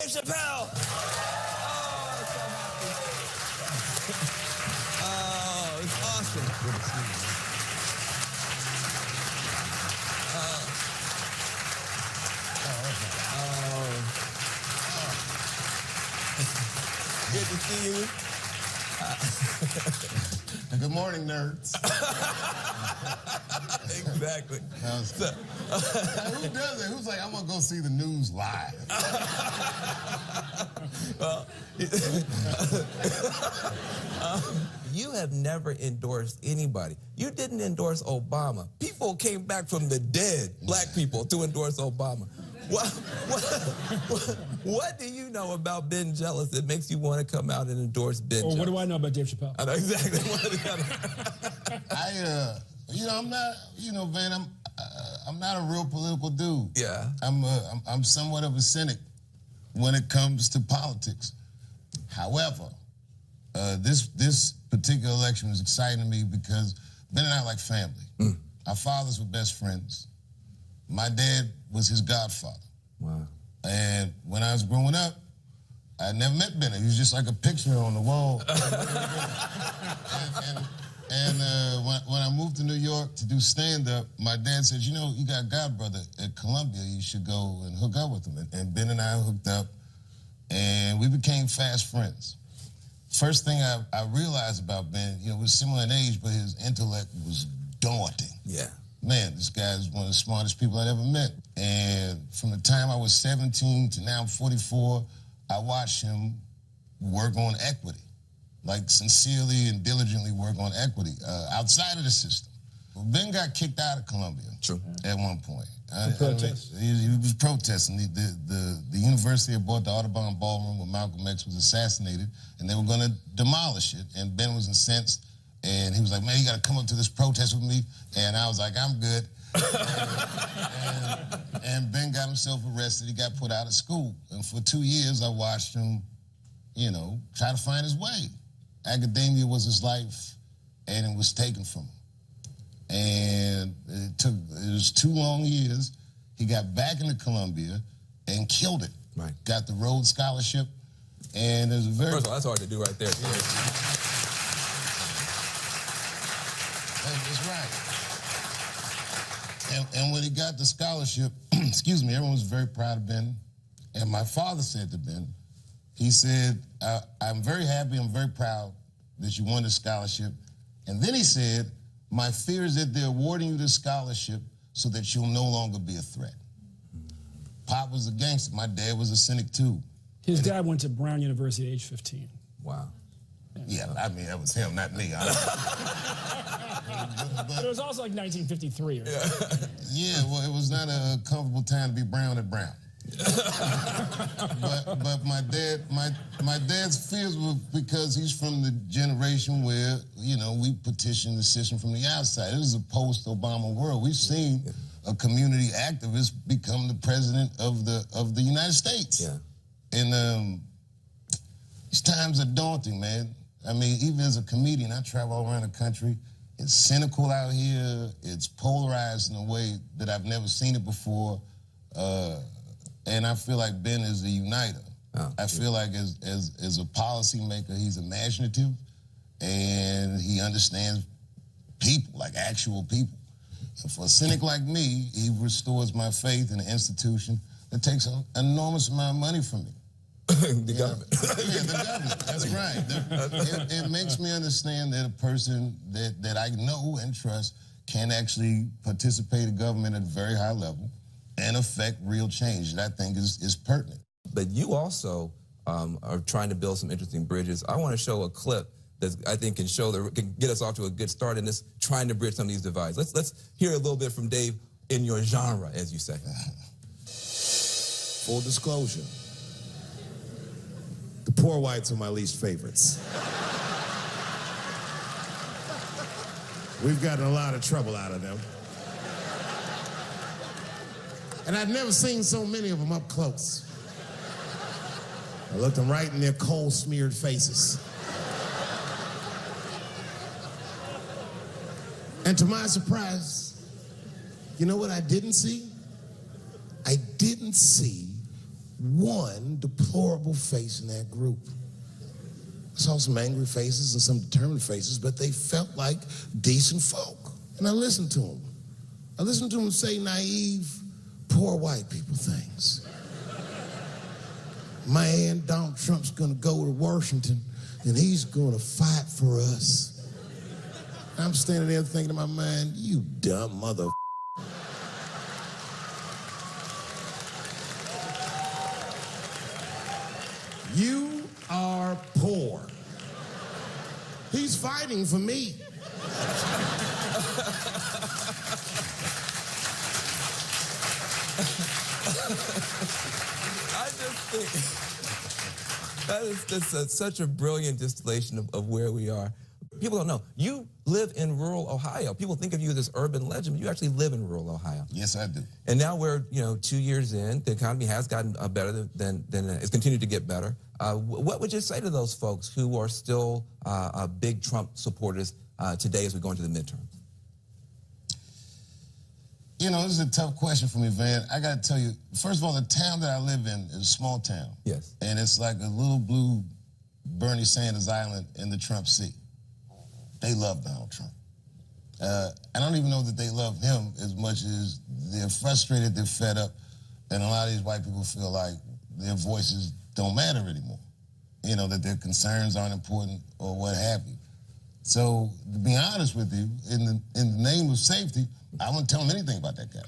Dave Chappelle. Oh, I'm so happy. Oh, it's awesome. Good to see you. Good to see you. Good morning, nerds. Exactly. Who does it? Who's like, I'm going to go see the news live? Well, you have never endorsed anybody. You didn't endorse Obama. People came back from the dead, black people, to endorse Obama. What do you know about Ben Jealous that makes you want to come out and endorse Ben Jealous? What do I know about Dave Chappelle? I know exactly I'm not, Van, I'm not a real political dude. Yeah. I'm somewhat of a cynic when it comes to politics. However, this particular election was exciting to me because Ben and I are like family. Our fathers were best friends. My dad was his godfather. Wow. And when I was growing up, I never met Ben. He was just like a picture on the wall. When I moved to New York to do stand-up, my dad said, you got a godbrother at Columbia. You should go and hook up with him. And Ben and I hooked up, and we became fast friends. First thing I realized about Ben, we're similar in age, but his intellect was daunting. Yeah. Man, this guy is one of the smartest people I'd ever met. And from the time I was 17 to now I'm 44, I watched him work on equity, like sincerely and diligently work on equity outside of the system. Well, Ben got kicked out of Columbia at one point. Protest. He was protesting. The university had bought the Audubon Ballroom where Malcolm X was assassinated, and they were going to demolish it. And Ben was incensed. And he was like, man, you got to come up to this protest with me. And I was like, I'm good. and Ben got himself arrested. He got put out of school. And for 2 years, I watched him, try to find his way. Academia was his life, and it was taken from him. And it was 2 long years. He got back into Columbia and killed it. Right. Got the Rhodes Scholarship. And it was very... First of all, that's hard to do right there. That's right. And when he got the scholarship, excuse me, everyone was very proud of Ben. And my father said to Ben, he said, I'm very happy, I'm very proud that you won the scholarship. And then he said, my fear is that they're awarding you the scholarship so that you'll no longer be a threat. Pop was a gangster. My dad was a cynic too. His dad went to Brown University at age 15. Wow. Yeah, I mean, that was him, not me. But it was also like 1953 or something. Yeah, well, it was not a comfortable time to be Brown at Brown. but my dad's fears were because he's from the generation where, we petitioned the system from the outside. It was a post-Obama world. We've seen a community activist become the president of the United States. Yeah. And these times are daunting, man. I mean, even as a comedian, I travel all around the country. It's cynical out here. It's polarized in a way that I've never seen it before. And I feel like Ben is a uniter. I feel like as a policymaker, he's imaginative and he understands people, like actual people. And for a cynic like me, he restores my faith in an institution that takes an enormous amount of money from me. The government. Yeah, the government. That's right. It makes me understand that a person that I know and trust can actually participate in government at a very high level and affect real change that I think is pertinent. But you also are trying to build some interesting bridges. I want to show a clip that I think can get us off to a good start in this, trying to bridge some of these divides. Let's hear a little bit from Dave in your genre, as you say. Full disclosure. The poor whites are my least favorites. We've gotten a lot of trouble out of them. And I'd never seen so many of them up close. I looked them right in their coal-smeared faces. And to my surprise, you know what I didn't see? I didn't see one deplorable face in that group. I saw some angry faces and some determined faces, but they felt like decent folk. And I listened to them. I listened to them say naive, poor white people things. Man, Donald Trump's gonna go to Washington and he's gonna fight for us. I'm standing there thinking in my mind, you dumb mother. You are poor. He's fighting for me. I just think that is just such a brilliant distillation of where we are. People don't know. You live in rural Ohio. People think of you as this urban legend, but you actually live in rural Ohio. Yes, I do. And now we're 2 years in. The economy has gotten better than it's continued to get better. What would you say to those folks who are still big Trump supporters today as we go into the midterms? You know, this is a tough question for me, Van. I got to tell you, first of all, the town that I live in is a small town. Yes. And it's like a little blue Bernie Sanders Island in the Trump Sea. They love Donald Trump. I don't even know that they love him as much as they're frustrated, they're fed up, and a lot of these white people feel like their voices don't matter anymore. You know, that their concerns aren't important or what have you. So, to be honest with you, in the name of safety, I wouldn't tell him anything about that guy.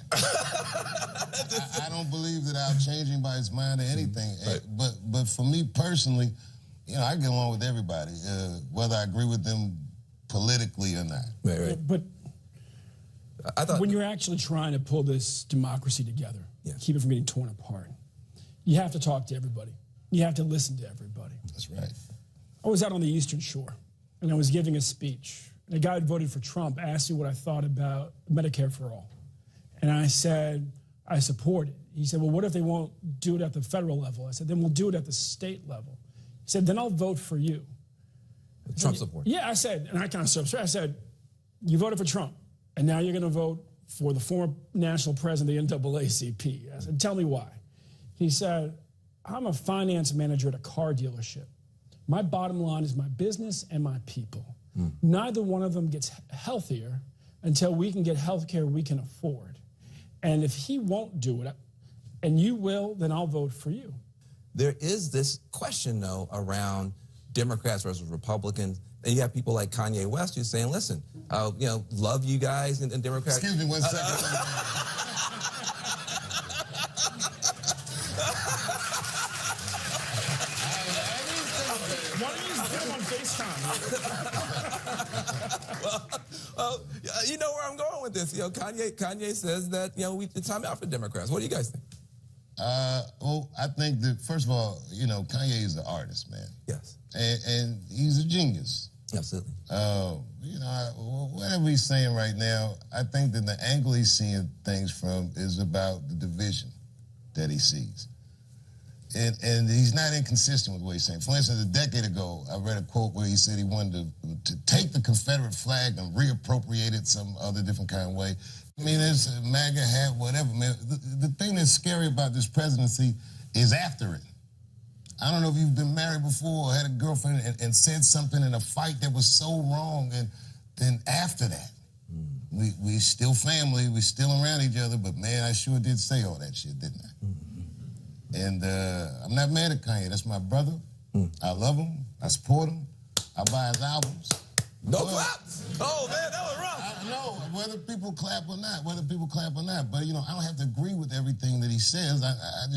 I don't believe that I'll change him by his mind or anything. Right. But for me personally, you know, I get along with everybody, whether I agree with them politically or not. Right. But I thought when you're actually trying to pull this democracy together, Yes. keep it from getting torn apart, you have to talk to everybody. You have to listen to everybody. That's right. I was out on the Eastern Shore, and I was giving a speech. And a guy who voted for Trump asked me what I thought about Medicare for all. And I said, I support it. He said, well, what if they won't do it at the federal level? I said, then we'll do it at the state level. He said, then I'll vote for you. Trump support. Yeah, I said, and I kind of stopped. I said, you voted for Trump, and now you're going to vote for the former national president of the NAACP. I said, tell me why. He said, I'm a finance manager at a car dealership. My bottom line is my business and my people. Neither one of them gets healthier until we can get health care we can afford. And if he won't do it, and you will, then I'll vote for you. There is this question, though, around Democrats versus Republicans. And you have people like Kanye West who's saying, listen, love you guys and Democrats. Excuse me 1 second. Why don't you just get him on FaceTime? Well, you know where I'm going with this. Kanye says that, it's time out for Democrats. What do you guys think? Well, I think that, first of all, Kanye is an artist, man. Yes. And he's a genius. Absolutely. Whatever he's saying right now, I think that the angle he's seeing things from is about the division that he sees. And he's not inconsistent with what he's saying. For instance, a decade ago, I read a quote where he said he wanted to take the Confederate flag and reappropriate it some other different kind of way. I mean, it's a MAGA hat, whatever, man. The thing that's scary about this presidency is after it. I don't know if you've been married before or had a girlfriend and said something in a fight that was so wrong, and then after that, we still family, we still around each other, but man, I sure did say all that shit, didn't I? And I'm not mad at Kanye. That's my brother. I love him. I support him. I buy his albums. No claps. Oh, man, that was rough. I know, whether people clap or not, But, I don't have to agree with everything that he says. I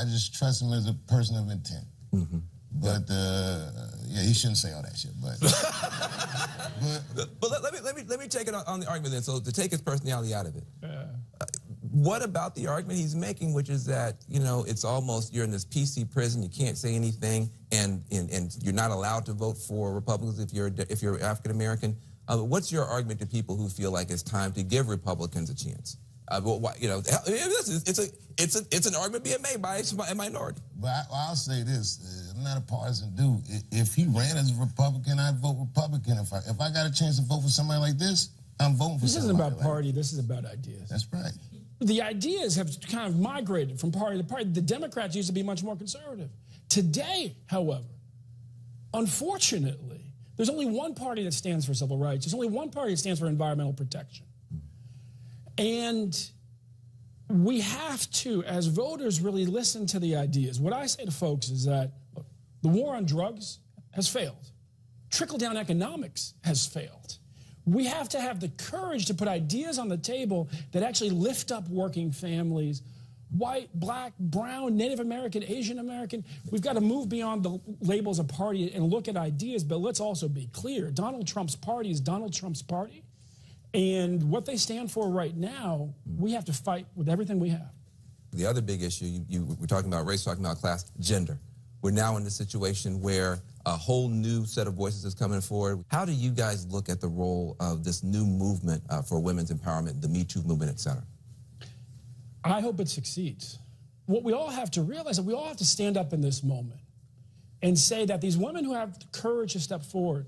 just trust him as a person of intent. But, he shouldn't say all that shit, but... But let me take it on the argument then. So to take his personality out of it. What about the argument he's making, which is that, it's almost you're in this PC prison, you can't say anything, and you're not allowed to vote for Republicans if you're African American. What's your argument to people who feel like it's time to give Republicans a chance? It's an argument being made by a minority. But I'll say this: I'm not a partisan dude. If he ran as a Republican, I'd vote Republican. If I got a chance to vote for somebody like this, I'm voting for. This isn't somebody about party. This is about ideas. That's right. the ideas have kind of migrated from party to party. The Democrats used to be much more conservative. Today, however, unfortunately, there's only one party that stands for civil rights. There's only one party that stands for environmental protection. And we have to, as voters, really listen to the ideas. What I say to folks is that look, the war on drugs has failed. Trickle-down economics has failed. We have to have the courage to put ideas on the table that actually lift up working families, white, black, brown, Native American, Asian American. We've got to move beyond the labels of party and look at ideas, but let's also be clear. Donald Trump's party is Donald Trump's party. And what they stand for right now, we have to fight with everything we have. The other big issue, we're talking about race, talking about class, gender. We're now in a situation where a whole new set of voices is coming forward. How do you guys look at the role of this new movement for women's empowerment, the Me Too movement, et cetera? I hope it succeeds. What we all have to realize is that we all have to stand up in this moment and say that these women who have the courage to step forward,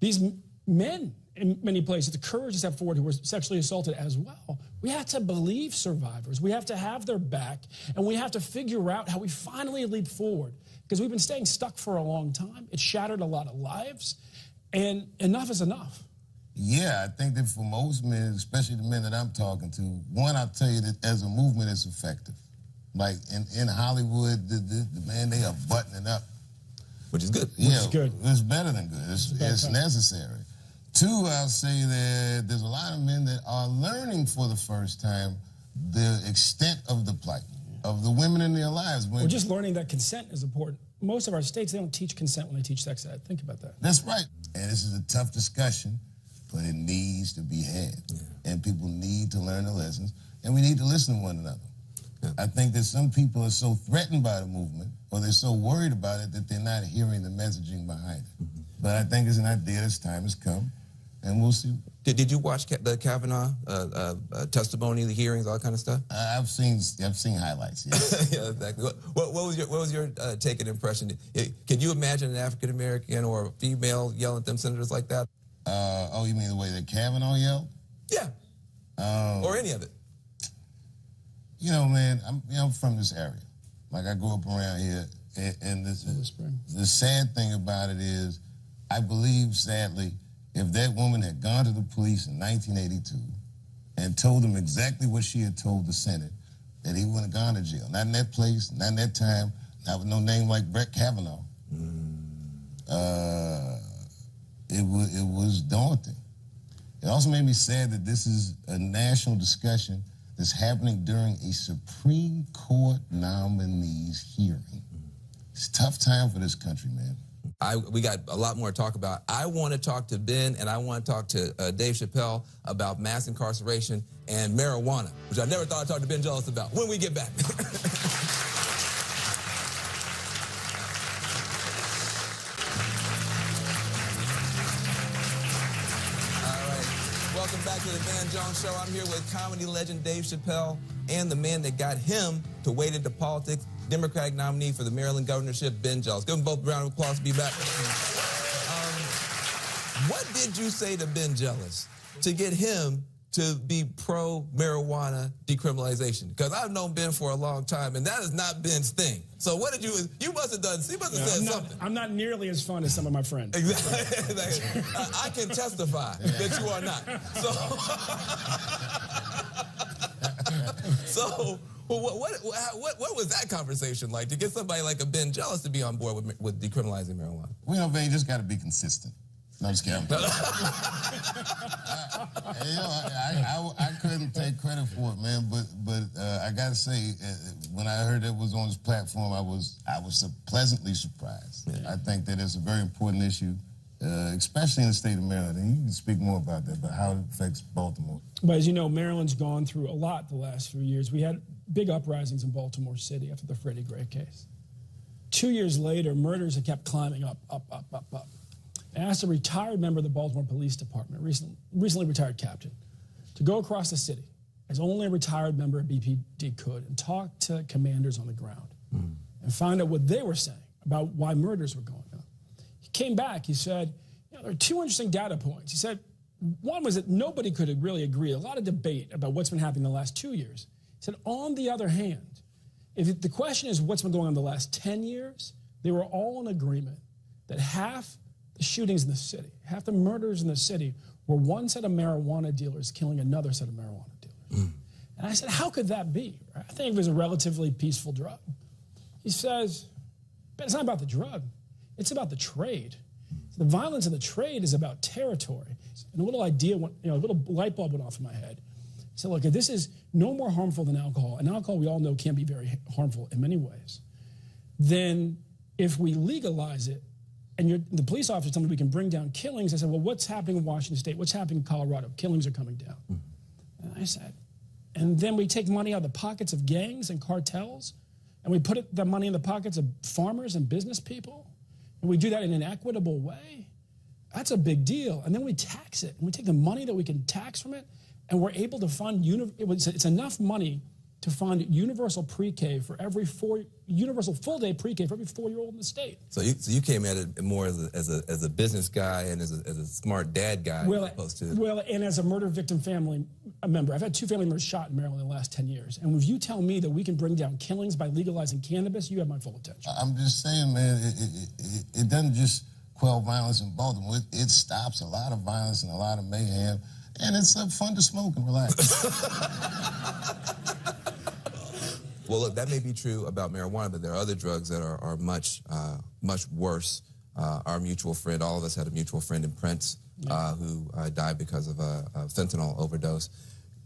these men in many places, the courage to step forward who were sexually assaulted as well, we have to believe survivors. We have to have their back, and we have to figure out how we finally leap forward, because we've been staying stuck for a long time. It shattered a lot of lives, and enough is enough. Yeah, I think that for most men, especially the men that I'm talking to, one, I'll tell you that as a movement, it's effective. Like in Hollywood, the man, they are buttoning up. Which is good. Yeah, Which is good. It's better than good. It's necessary. Two, I'll say that there's a lot of men that are learning for the first time the extent of the plight of the women in their lives. We're just learning that consent is important. Most of our states, they don't teach consent when they teach sex ed. Think about that. That's right. And this is a tough discussion, but it needs to be had. Yeah. And people need to learn the lessons, and we need to listen to one another. Yeah. I think that some people are so threatened by the movement, or they're so worried about it, that they're not hearing the messaging behind it. Mm-hmm. But I think it's an idea this time has come, and we'll see. Did you watch the Kavanaugh testimony, the hearings, all that kind of stuff? I've seen highlights. Yes. Yeah, exactly. What was your take and impression? Can you imagine an African American or a female yelling at them senators like that? Oh, you mean the way that Kavanaugh yelled? Yeah. Or any of it. You know, man, I'm from this area. Like, I grew up around here, and the sad thing about it is, I believe, sadly, if that woman had gone to the police in 1982 and told them exactly what she had told the Senate, that he wouldn't have gone to jail. Not in that place, not in that time, not with no name like Brett Kavanaugh. It was daunting. It also made me sad that this is a national discussion that's happening during a Supreme Court nominee's hearing. It's a tough time for this country, man. We got a lot more to talk about. I want to talk to Ben, and I want to talk to Dave Chappelle about mass incarceration and marijuana, which I never thought I'd talk to Ben Jealous about when we get back. Welcome back to the Van Jones Show. I'm here with comedy legend Dave Chappelle and the man that got him to wade into politics, Democratic nominee for the Maryland governorship, Ben Jealous. Give them both a round of applause to be back. What did you say to Ben Jealous to get him to be pro-marijuana decriminalization? Because I've known Ben for a long time, and that is not Ben's thing. So what did you must have done, you must have said something. I'm not nearly as fun as some of my friends. Exactly. I can testify that you are not. So what was that conversation like to get somebody like a Ben Jealous to be on board with decriminalizing marijuana? Well, you know, Ben, you just got to be consistent. No, I'm just kidding. I couldn't take credit for it, man. But I gotta say, when I heard it was on this platform, I was pleasantly surprised. Yeah. I think that it's a very important issue, especially in the state of Maryland. And you can speak more about that, but how it affects Baltimore. But as you know, Maryland's gone through a lot the last few years. We had big uprisings in Baltimore City after the Freddie Gray case. 2 years later, murders have kept climbing up. I asked a retired member of the Baltimore Police Department, recently retired captain, to go across the city, as only a retired member of BPD could, and talk to commanders on the ground and find out what they were saying about why murders were going on. He came back, he said, there are two interesting data points. He said, one was that nobody could really agree. A lot of debate about what's been happening in the last 2 years. He said, on the other hand, if the question is what's been going on in the last 10 years, they were all in agreement that half the shootings in the city, half the murders in the city were one set of marijuana dealers killing another set of marijuana dealers. And I said, how could that be? I think it was a relatively peaceful drug. He says, but it's not about the drug. It's about the trade. The violence in the trade is about territory. And a little idea, a little light bulb went off in my head. So look, this is no more harmful than alcohol, and alcohol we all know can be very harmful in many ways, then if we legalize it, and the police officer told me we can bring down killings, I said, well, what's happening in Washington State? What's happening in Colorado? Killings are coming down. And I said, and then we take money out of the pockets of gangs and cartels, and we put the money in the pockets of farmers and business people, and we do that in an equitable way. That's a big deal. And then we tax it, and we take the money that we can tax from it, and we're able to fund, it's enough money to fund universal pre-K for every universal full-day pre-K for every 4-year-old in the state. So you came at it more as a business guy and as a smart dad guy, as opposed to... Well, and as a murder victim family member. I've had 2 family members shot in Maryland in the last 10 years. And if you tell me that we can bring down killings by legalizing cannabis, you have my full attention. I'm just saying, man, it doesn't just quell violence in Baltimore. It stops a lot of violence and a lot of mayhem. And it's fun to smoke and relax. Well, look, that may be true about marijuana, but there are other drugs that are much worse. Our mutual friend, all of us had a mutual friend in Prince who died because of a fentanyl overdose.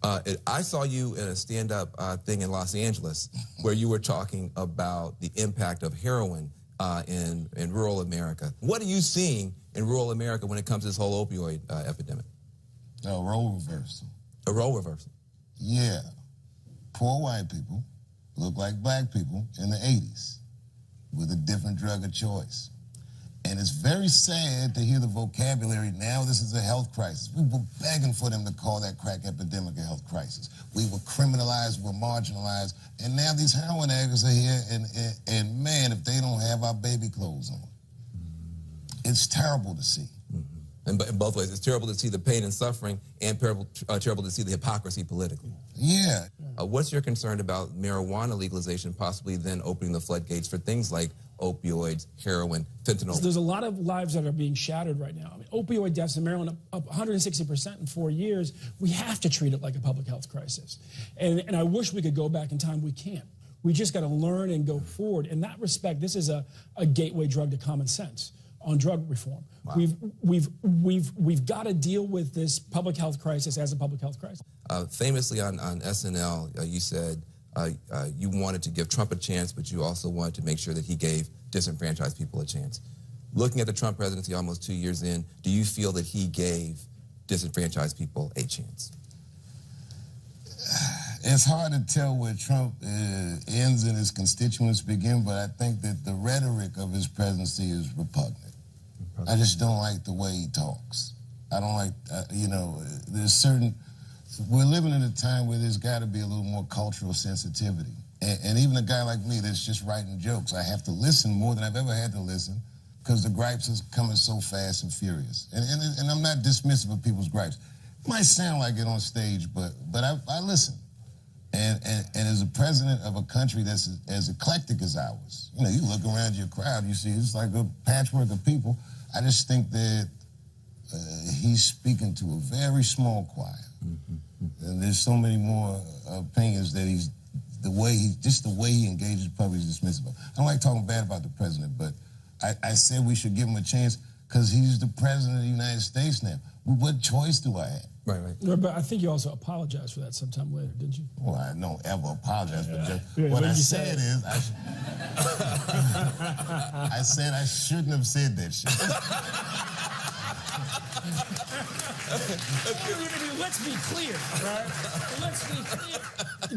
I saw you in a stand-up thing in Los Angeles where you were talking about the impact of heroin in rural America. What are you seeing in rural America when it comes to this whole opioid epidemic? A role reversal. A role reversal? Yeah. Poor white people look like black people in the 80s with a different drug of choice. And it's very sad to hear the vocabulary, now this is a health crisis. We were begging for them to call that crack epidemic a health crisis. We were criminalized, we were marginalized, and now these heroin addicts are here, and man, if they don't have our baby clothes on. It's terrible to see. In both ways. It's terrible to see the pain and suffering, and terrible to see the hypocrisy politically. Yeah. What's your concern about marijuana legalization possibly then opening the floodgates for things like opioids, heroin, fentanyl? There's a lot of lives that are being shattered right now. I mean, opioid deaths in Maryland up 160% in 4 years. We have to treat it like a public health crisis. And I wish we could go back in time. We can't. We just got to learn and go forward. In that respect, this is a gateway drug to common sense on drug reform. Wow. We've got to deal with this public health crisis as a public health crisis. Famously on SNL, you said you wanted to give Trump a chance, but you also wanted to make sure that he gave disenfranchised people a chance. Looking at the Trump presidency almost 2 years in, do you feel that he gave disenfranchised people a chance? It's hard to tell where Trump ends and his constituents begin, but I think that the rhetoric of his presidency is repugnant. I just don't like the way he talks. I don't like, we're living in a time where there's got to be a little more cultural sensitivity. And even a guy like me that's just writing jokes, I have to listen more than I've ever had to listen because the gripes are coming so fast and furious. And I'm not dismissive of people's gripes. It might sound like it on stage, but I listen. And as a president of a country that's as eclectic as ours, you look around your crowd, you see it's like a patchwork of people. I just think that he's speaking to a very small choir. And there's so many more opinions that the way he engages public is dismissive. I don't like talking bad about the president, but I said we should give him a chance because he's the president of the United States now. What choice do I have? Right. But I think you also apologized for that sometime later, didn't you? Well, I don't ever apologize for just what I said is I said I shouldn't have said that shit. Let's be clear, right? Let's be clear.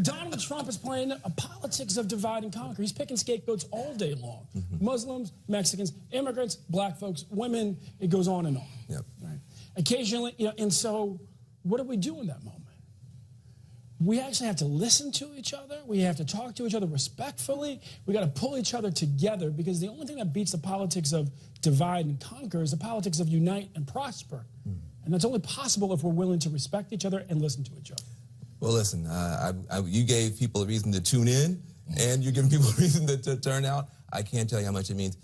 Donald Trump is playing a politics of divide and conquer. He's picking scapegoats all day long. Muslims, Mexicans, immigrants, black folks, women, it goes on and on. Yep. Right? Occasionally, and so what do we do in that moment? We actually have to listen to each other. We have to talk to each other respectfully. We got to pull each other together because the only thing that beats the politics of divide and conquer is the politics of unite and prosper. And that's only possible if we're willing to respect each other and listen to each other. Well, listen, you gave people a reason to tune in, and you're giving people a reason to turn out. I can't tell you how much it means.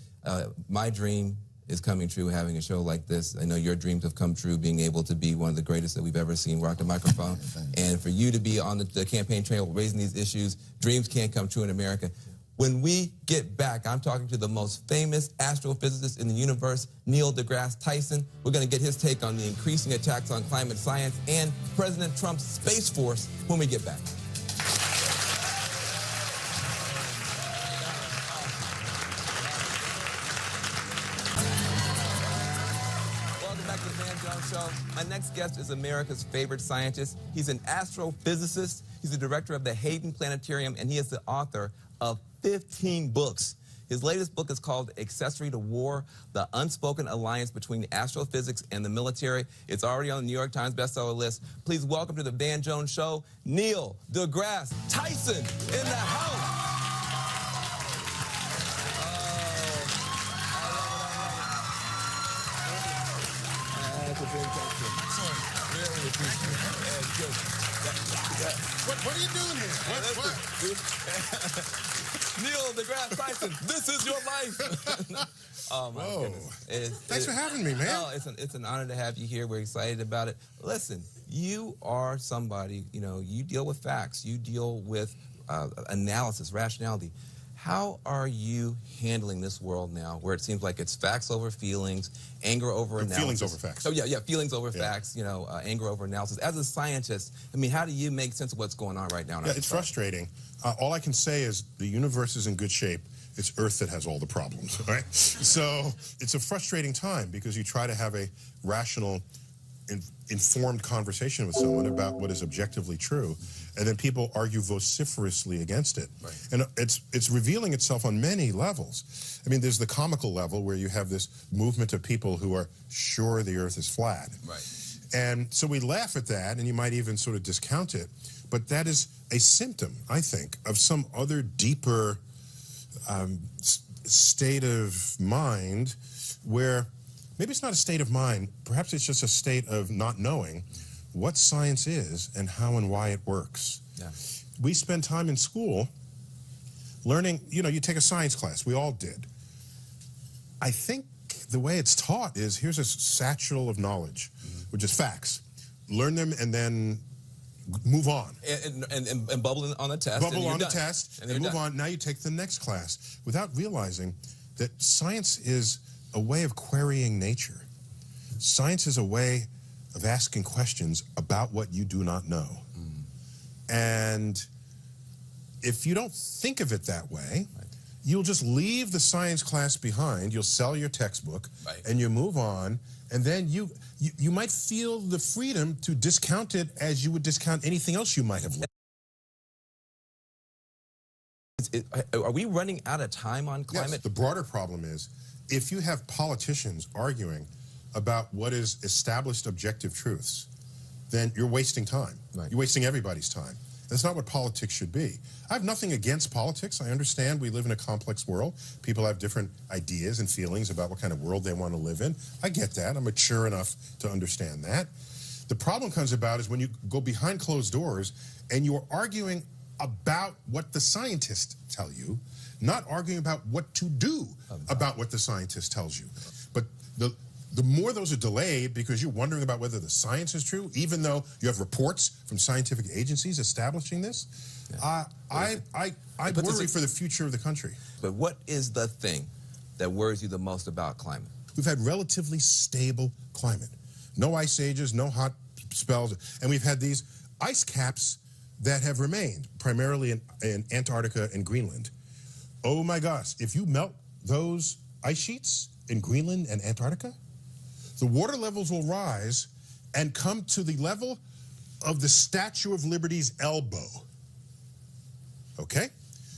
My dream is coming true having a show like this. I know your dreams have come true, being able to be one of the greatest that we've ever seen rock the microphone. And for you to be on the campaign trail raising these issues, dreams can't come true in America. When we get back, I'm talking to the most famous astrophysicist in the universe, Neil deGrasse Tyson. We're going to get his take on the increasing attacks on climate science and President Trump's Space Force when we get back. Welcome back to the Van Jones Show. My next guest is America's favorite scientist. He's an astrophysicist. He's the director of the Hayden Planetarium, and he is the author of 15 books. His latest book is called Accessory to War, The Unspoken Alliance Between Astrophysics and the Military. It's already on the New York Times bestseller list. Please welcome to the Van Jones Show, Neil deGrasse Tyson in the house. That's a big question. Really appreciate it. What are you doing here? Neil deGrasse Tyson, this is your life. Oh, my goodness. Thanks for having me, man. No, it's an honor to have you here. We're excited about it. Listen, you are somebody, you deal with facts. You deal with analysis, rationality. How are you handling this world now where it seems like it's facts over feelings, anger over analysis? Feelings over facts. Oh, yeah, feelings over facts, anger over analysis. As a scientist, how do you make sense of what's going on right now? It's frustrating. All I can say is the universe is in good shape. It's Earth that has all the problems, right? So it's a frustrating time because you try to have a rational, informed conversation with someone about what is objectively true, and then people argue vociferously against it. Right. And it's revealing itself on many levels. There's the comical level where you have this movement of people who are sure the Earth is flat. Right. And so we laugh at that, and you might even sort of discount it, but that is a symptom, I think, of some other deeper state of mind where maybe it's not a state of mind, perhaps it's just a state of not knowing what science is and how and why it works. Yeah. We spend time in school learning, you take a science class, we all did. I think the way it's taught is here's a satchel of knowledge, which is facts. Learn them and then move on. And bubble on the test. Bubble on the test and move done. on. Now you take the next class without realizing that science is a way of querying nature. Science is a way of asking questions about what you do not know. And if you don't think of it that way, you'll just leave the science class behind, you'll sell your textbook, and you move on, and then you might feel the freedom to discount it as you would discount anything else you might have learned. Are we running out of time on climate? Yes, the broader problem is, if you have politicians arguing about what is established objective truths, then you're wasting time. Right. You're wasting everybody's time. That's not what politics should be. I have nothing against politics. I understand we live in a complex world. People have different ideas and feelings about what kind of world they want to live in. I get that. I'm mature enough to understand that. The problem comes about is when you go behind closed doors and you're arguing about what the scientists tell you, not arguing about what to do about what the scientist tells you. But the more those are delayed because you're wondering about whether the science is true, even though you have reports from scientific agencies establishing this, I worry for the future of the country. But what is the thing that worries you the most about climate? We've had relatively stable climate. No ice ages, no hot spells, and we've had these ice caps that have remained, primarily in Antarctica and Greenland. Oh my gosh, if you melt those ice sheets in Greenland and Antarctica, the water levels will rise and come to the level of the Statue of Liberty's elbow. Okay?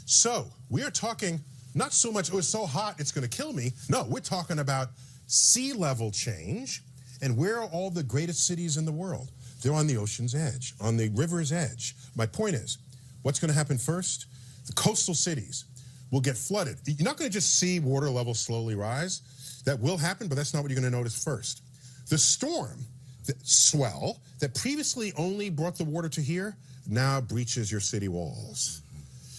So, we are talking not so much, oh, it's so hot, it's going to kill me. No, we're talking about sea level change. And where are all the greatest cities in the world? They're on the ocean's edge, on the river's edge. My point is, what's going to happen first? The coastal cities will get flooded. You're not going to just see water levels slowly rise. That will happen, but that's not what you're going to notice first. The storm swell that previously only brought the water to here now breaches your city walls.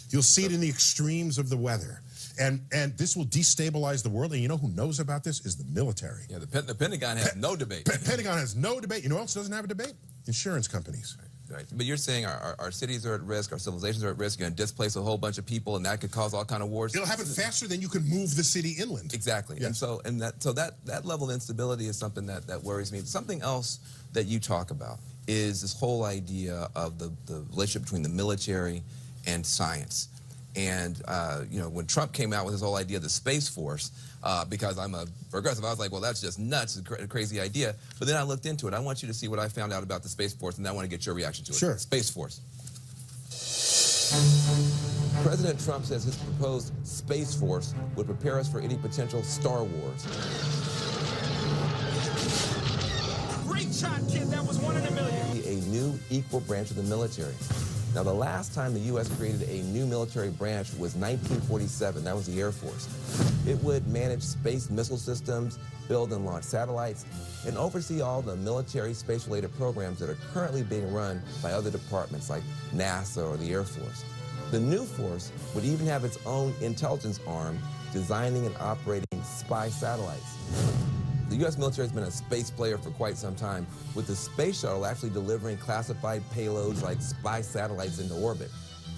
You'll see it in the extremes of the weather. And this will destabilize the world. And you know who knows about this is the military. Yeah, the Pentagon has no debate. Pentagon has no debate. You know who else doesn't have a debate? Insurance companies. Right. But you're saying our cities are at risk, our civilizations are at risk, you're going to displace a whole bunch of people, and that could cause all kind of wars. It'll happen faster than you can move the city inland. Exactly. Yes. And that level of instability is something that worries me. Something else that you talk about is this whole idea of the relationship between the military and science. And you know, when Trump came out with his whole idea of the Space Force, because I'm a progressive, I was like, well, that's just nuts, a crazy idea. But then I looked into it. I want you to see what I found out about the Space Force, and I want to get your reaction to it. Sure. Space Force. President Trump says his proposed Space Force would prepare us for any potential Star Wars. Great shot, kid. That was 1 in a million. A new equal branch of the military. Now, the last time the U.S. created a new military branch was 1947. That was the Air Force. It would manage space missile systems, build and launch satellites, and oversee all the military space-related programs that are currently being run by other departments like NASA or the Air Force. The new force would even have its own intelligence arm, designing and operating spy satellites. The U.S. military has been a space player for quite some time, with the space shuttle actually delivering classified payloads like spy satellites into orbit.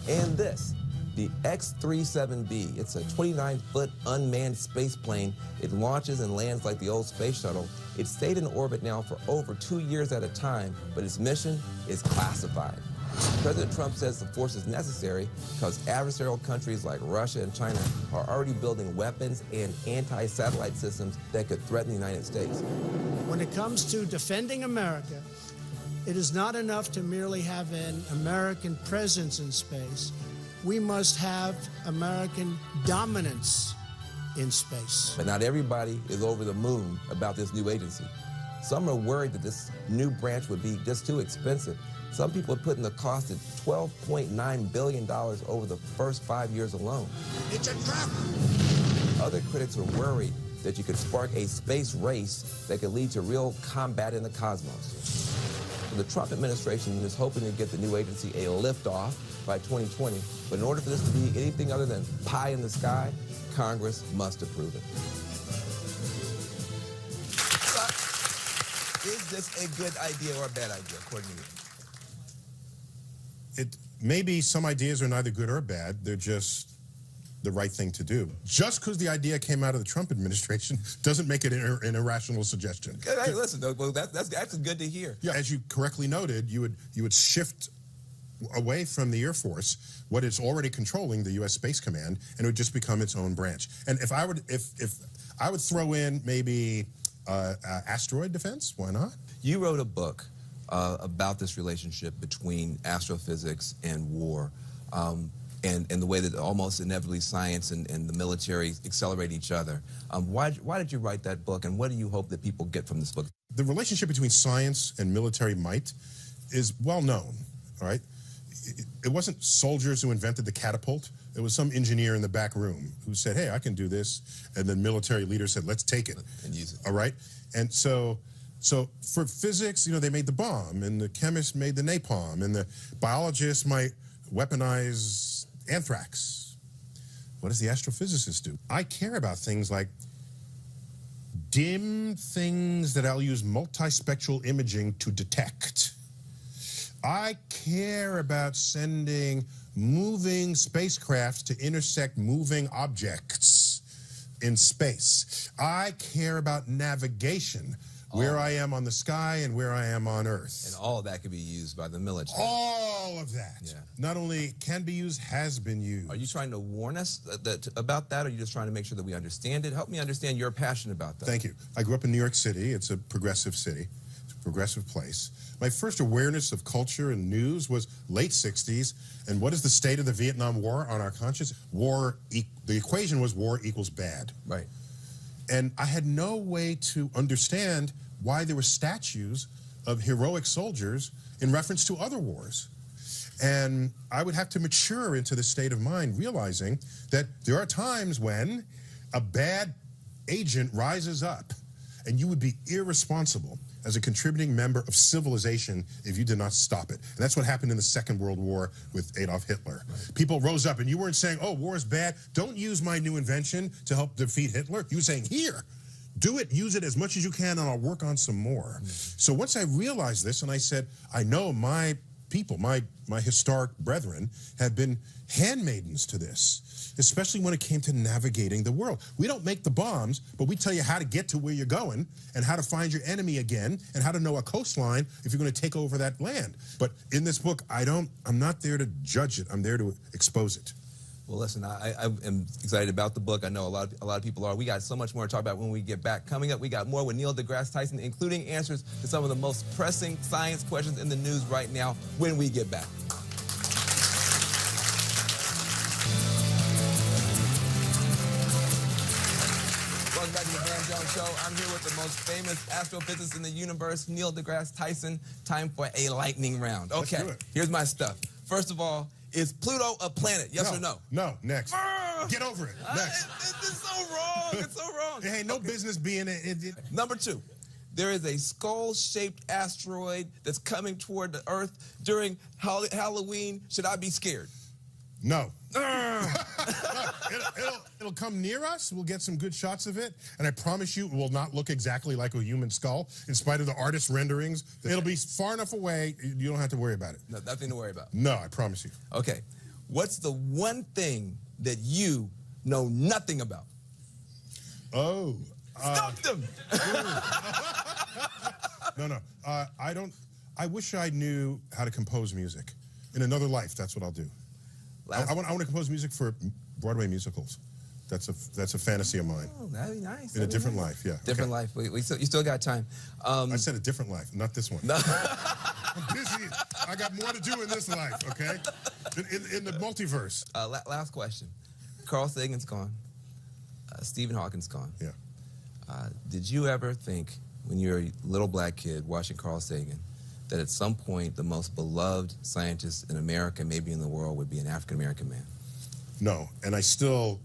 And this, the X-37B, it's a 29-foot unmanned space plane. It launches and lands like the old space shuttle. It's stayed in orbit now for over 2 years at a time, but its mission is classified. President Trump says the force is necessary because adversarial countries like Russia and China are already building weapons and anti-satellite systems that could threaten the United States. When it comes to defending America, it is not enough to merely have an American presence in space. We must have American dominance in space. But not everybody is over the moon about this new agency. Some are worried that this new branch would be just too expensive. Some people are putting the cost at $12.9 billion over the first 5 years alone. It's a trap. Other critics are worried that you could spark a space race that could lead to real combat in the cosmos. The Trump administration is hoping to get the new agency a liftoff by 2020, but in order for this to be anything other than pie in the sky, Congress must approve it. Is this a good idea or a bad idea, according to you? Maybe some ideas are neither good or bad. They're just the right thing to do. Just because the idea came out of the Trump administration doesn't make it an irrational suggestion. Hey, listen, well, that's actually good to hear. Yeah, as you correctly noted, you would shift away from the Air Force what it's already controlling, the U.S. Space Command, and it would just become its own branch. And if I would throw in maybe asteroid defense, why not? You wrote a book about this relationship between astrophysics and war, and the way that almost inevitably science and the military accelerate each other. Why did you write that book, and what do you hope that people get from this book? The relationship between science and military might is well known, all right? It wasn't soldiers who invented the catapult. It was some engineer in the back room who said, hey, I can do this. And the military leader said, let's take it. And use it. All right? And so for physics, you know, they made the bomb, and the chemists made the napalm, and the biologists might weaponize anthrax. What does the astrophysicist do? I care about things like dim things that I'll use multispectral imaging to detect. I care about sending moving spacecraft to intersect moving objects in space. I care about navigation, where I am on the sky and where I am on Earth. And all of that could be used by the military. All of that. Yeah. Not only can be used, has been used. Are you trying to warn us about that, or are you just trying to make sure that we understand it? Help me understand your passion about that. Thank you. I grew up in New York City. It's a progressive city. It's a progressive place. My first awareness of culture and news was late 60s. And what is the state of the Vietnam War on our conscience? The equation was war equals bad. Right. And I had no way to understand why there were statues of heroic soldiers in reference to other wars. And I would have to mature into the state of mind, realizing that there are times when a bad agent rises up and you would be irresponsible as a contributing member of civilization if you did not stop it. And that's what happened in the Second World War with Adolf Hitler. People rose up, and you weren't saying, oh, war is bad, don't use my new invention to help defeat Hitler. You were saying, here, do it, use it as much as you can, and I'll work on some more. So once I realized this, and I said, I know my people, my historic brethren, have been handmaidens to this, especially when it came to navigating the world. We don't make the bombs, but we tell you how to get to where you're going and how to find your enemy again and how to know a coastline if you're going to take over that land. But in this book, I'm not there to judge it. I'm there to expose it. Well, listen, I am excited about the book. I know a lot of people are. We got so much more to talk about when we get back. Coming up, we got more with Neil deGrasse Tyson, including answers to some of the most pressing science questions in the news right now when we get back. Welcome back to the Van Jones Show. I'm here with the most famous astrophysicist in the universe, Neil deGrasse Tyson. Time for a lightning round. Okay, Let's do it. Here's my stuff. First of all, is Pluto a planet? Yes or no? No. Next. Get over it. Next. It's so wrong. It's so wrong. It ain't no business being it. Number 2. There is a skull-shaped asteroid that's coming toward the Earth during Halloween. Should I be scared? No. It'll come near us. We'll get some good shots of it. And I promise you, it will not look exactly like a human skull, in spite of the artist's renderings. It'll be far enough away, you don't have to worry about it. No, nothing to worry about. No, I promise you. Okay. What's the one thing that you know nothing about? Oh. Stumped them! No. I wish I knew how to compose music. In another life, that's what I'll do. I want to compose music for Broadway musicals. That's a fantasy of mine. Oh, that'd be nice. In a different life, yeah. Different life. You still got time. I said a different life, not this one. I'm busy. I got more to do in this life, okay? In the multiverse. Last question. Carl Sagan's gone. Stephen Hawking's gone. Yeah. Did you ever think, when you were a little black kid watching Carl Sagan, that at some point the most beloved scientist in America, maybe in the world, would be an African-American man? No, and I'm still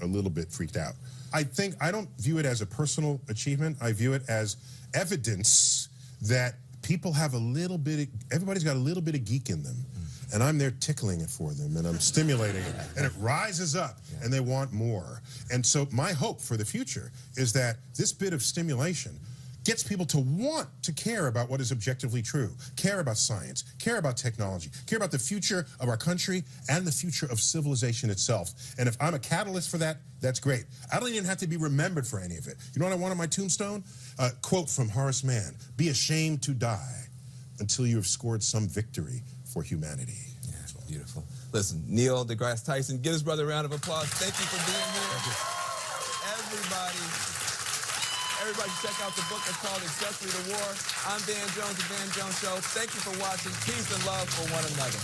a little bit freaked out. I don't view it as a personal achievement. I view it as evidence that people have everybody's got a little bit of geek in them. And I'm there tickling it for them, and I'm stimulating it, and it rises up, and they want more. And so my hope for the future is that this bit of stimulation gets people to want to care about what is objectively true, care about science, care about technology, care about the future of our country and the future of civilization itself. And if I'm a catalyst for that, that's great. I don't even have to be remembered for any of it. You know what I want on my tombstone? A quote from Horace Mann: "Be ashamed to die until you have scored some victory for humanity." Yeah, beautiful. Listen, Neil deGrasse Tyson, give his brother a round of applause. Thank you for being here. Everybody check out the book. It's called Accessory to War. I'm Van Jones, The Van Jones Show. Thank you for watching. Peace and love for one another.